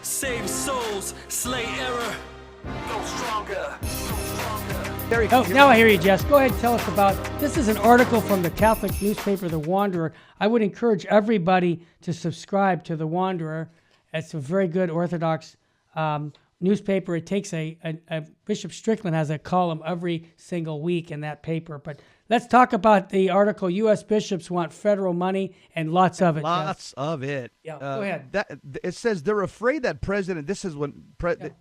Save souls, slay error, go stronger, go stronger. Oh, now I hear you, Jess. Go ahead and tell us about, this is an article from the Catholic newspaper, The Wanderer. I would encourage everybody to subscribe to The Wanderer. It's a very good Orthodox newspaper. It takes Bishop Strickland has a column every single week in that paper. But let's talk about the article, U.S. bishops want federal money and lots of it. Lots of it. Yeah, go ahead. It says they're afraid that President, this is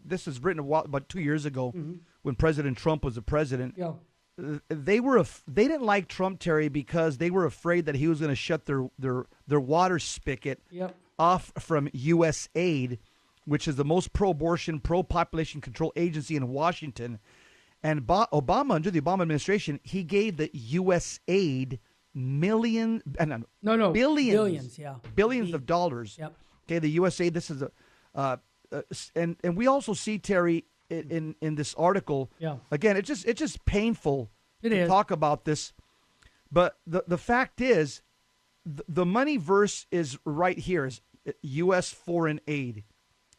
this is written about 2 years ago when President Trump was the president. Yeah. They didn't like Trump, Terry, because they were afraid that he was going to shut their water spigot off from U.S. aid, which is the most pro-abortion, pro-population control agency in Washington. And Obama, under the Obama administration, he gave the U.S. aid billions of dollars. Yep. Okay, the U.S. aid. This is and we also see, Terry, in this article. Yeah. Again, it's just painful to talk about this, but the fact is, the money verse is right here. Is U.S. foreign aid.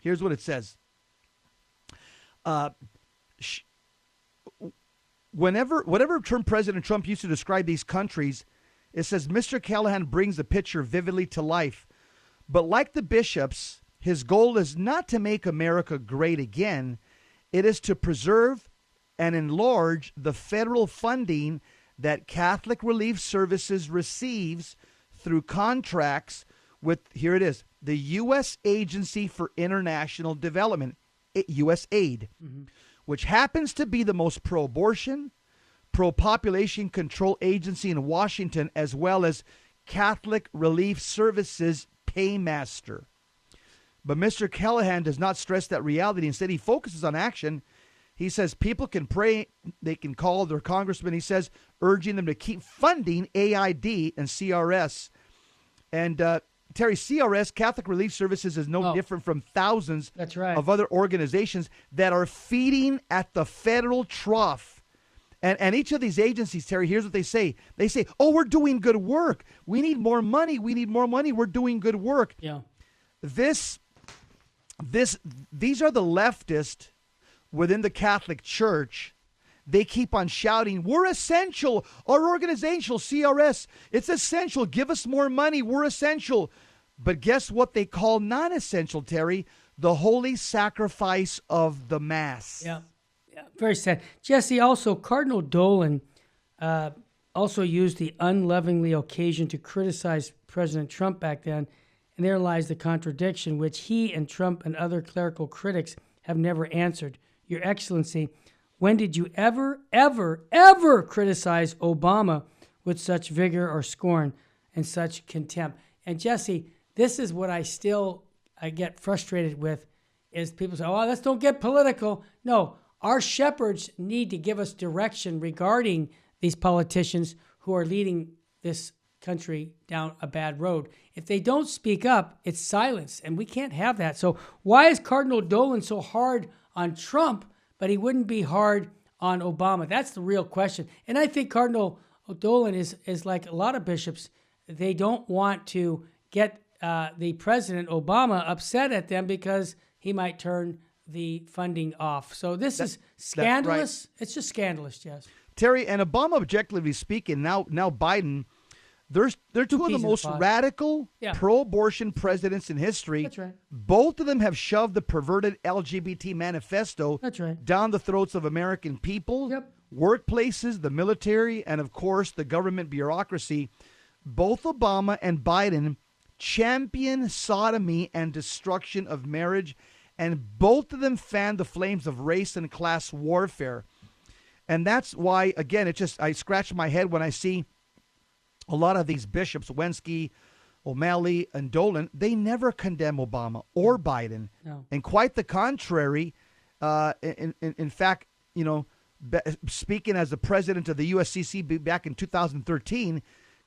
Here's what it says. Whatever term President Trump used to describe these countries, it says Mr. Callahan brings the picture vividly to life. But like the bishops, his goal is not to make America great again. It is to preserve and enlarge the federal funding that Catholic Relief Services receives through contracts with, here it is, the U.S. Agency for International Development, USAID, which happens to be the most pro-abortion, pro-population control agency in Washington, as well as Catholic Relief Services paymaster. But Mr. Callahan does not stress that reality. Instead, he focuses on action. He says people can pray, they can call their congressman, he says, urging them to keep funding AID and CRS. And Terry, CRS, Catholic Relief Services, is no different from thousands of other organizations that are feeding at the federal trough. And each of these agencies, Terry, here's what they say. They say, oh, we're doing good work. We need more money. We need more money. We're doing good work. Yeah. These are the leftists within the Catholic Church. They keep on shouting, we're essential. Our organizational CRS, it's essential. Give us more money. We're essential. But guess what they call non-essential, Terry? The holy sacrifice of the Mass. Yeah, very sad. Jesse, also, Cardinal Dolan also used the unlovingly occasion to criticize President Trump back then. And there lies the contradiction, which he and Trump and other clerical critics have never answered. Your Excellency, when did you ever criticize Obama with such vigor or scorn and such contempt? And Jesse, this is what I get frustrated with, is people say, oh, let's don't get political. No, our shepherds need to give us direction regarding these politicians who are leading this country down a bad road. If they don't speak up, it's silence, and we can't have that. So why is Cardinal Dolan so hard on Trump, but he wouldn't be hard on Obama? That's the real question. And I think Cardinal Dolan is like a lot of bishops. They don't want to get the President Obama upset at them because he might turn the funding off. So this is scandalous. Right. It's just scandalous, Jess. Terry, and Obama, objectively speaking, now Biden, they're two of the most radical pro-abortion presidents in history. That's right. Both of them have shoved the perverted LGBT manifesto down the throats of American people, workplaces, the military, and, of course, the government bureaucracy. Both Obama and Biden champion sodomy and destruction of marriage, and both of them fan the flames of race and class warfare. And that's why, again, I scratch my head when I see a lot of these bishops, Wensky, O'Malley, and Dolan. They never condemn Obama or Biden. No. And quite the contrary. In fact, speaking as the president of the USCCB back in 2013,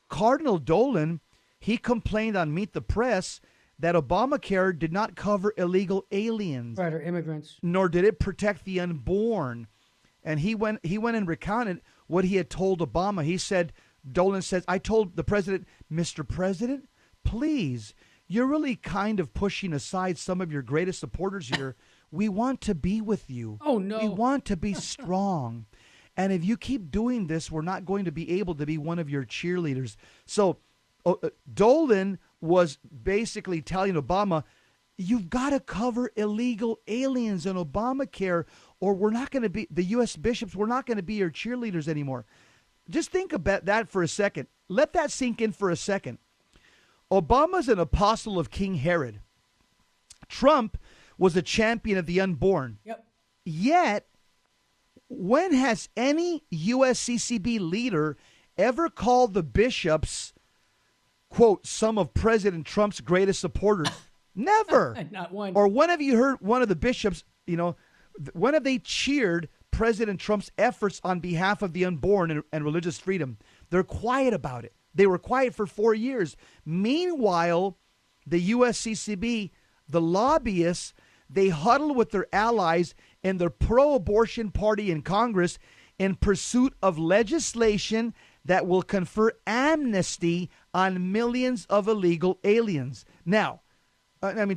Cardinal Dolan, he complained on Meet the Press that Obamacare did not cover illegal aliens. Right, or immigrants. Nor did it protect the unborn. And he went and recounted what he had told Obama. He said, Dolan says, I told the president, Mr. President, please you're really kind of pushing aside some of your greatest supporters here. We want to be with you. Oh, no. We want to be strong. And if you keep doing this, we're not going to be able to be one of your cheerleaders. So Dolan was basically telling Obama, you've got to cover illegal aliens in Obamacare, or we're not going to be, the U.S. bishops, we're not going to be your cheerleaders anymore. Just think about that for a second. Let that sink in for a second. Obama's an apostle of King Herod. Trump was a champion of the unborn. Yep. Yet, when has any USCCB leader ever called the bishops, quote, some of President Trump's greatest supporters? Never. Not one. Or when have you heard one of the bishops, when have they cheered President Trump's efforts on behalf of the unborn and religious freedom? They're quiet about it. They were quiet for 4 years. Meanwhile, the USCCB, the lobbyists, they huddle with their allies in their pro-abortion party in Congress in pursuit of legislation that will confer amnesty on millions of illegal aliens. Now,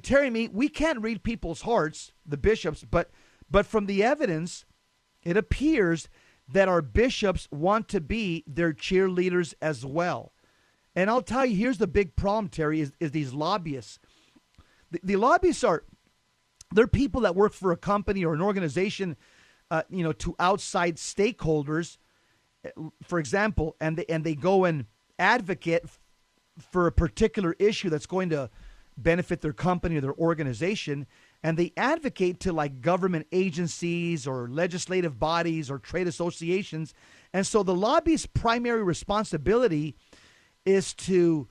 Terry, we can't read people's hearts, the bishops, but from the evidence, it appears that our bishops want to be their cheerleaders as well. And I'll tell you, here's the big problem, Terry, is these lobbyists. The lobbyists they're people that work for a company or an organization, to outside stakeholders, for example, and they go and advocate for a particular issue that's going to benefit their company or their organization, and they advocate to like government agencies or legislative bodies or trade associations. And so the lobbyist's primary responsibility is to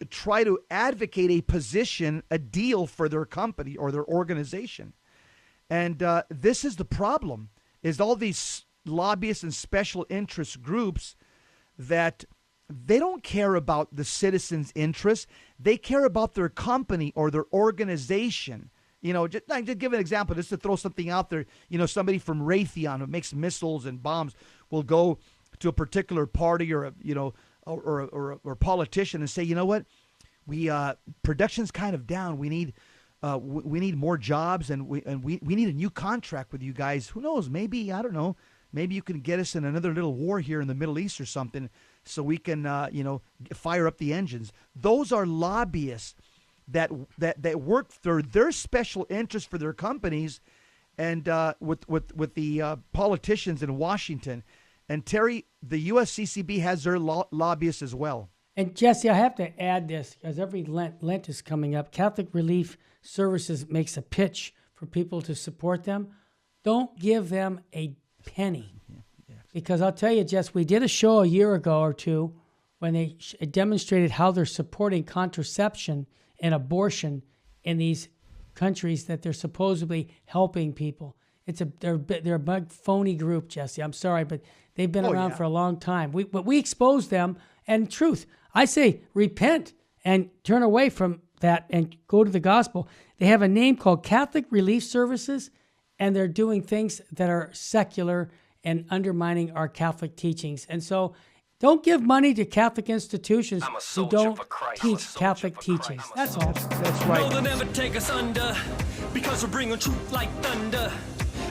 try to advocate a position, a deal for their company or their organization. And this is the problem, is all these lobbyists and special interest groups that they don't care about the citizens' interests. They care about their company or their organization. Just give an example, just to throw something out there. Somebody from Raytheon who makes missiles and bombs will go to a particular party or a politician and say, you know what, we production's kind of down. We need more jobs, and we need a new contract with you guys. Who knows? Maybe, I don't know. Maybe you can get us in another little war here in the Middle East or something, so we can fire up the engines. Those are lobbyists that work for their special interest for their companies, and with the politicians in Washington. And Terry, the USCCB has their lobbyists as well. And Jesse, I have to add this, because every Lent is coming up. Catholic Relief Services makes a pitch for people to support them. Don't give them a penny. Because I'll tell you, Jess, we did a show a year ago or two when they demonstrated how they're supporting contraception and abortion in these countries that they're supposedly helping people. They're a big phony group, Jesse. I'm sorry, but they've been around for a long time. But we expose them. And truth, I say repent and turn away from that and go to the gospel. They have a name called Catholic Relief Services, and they're doing things that are secular and undermining our Catholic teachings. And so don't give money to Catholic institutions who don't teach Catholic teachings. That's all. That's right. No, they'll never take us under, because we're bringing truth like thunder.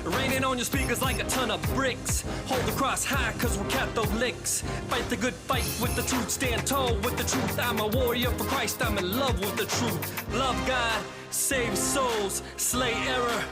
Raining on your speakers like a ton of bricks. Hold the cross high, cause we're Catholics. Fight the good fight with the truth, stand tall with the truth. I'm a warrior for Christ, I'm in love with the truth. Love God, save souls, slay error.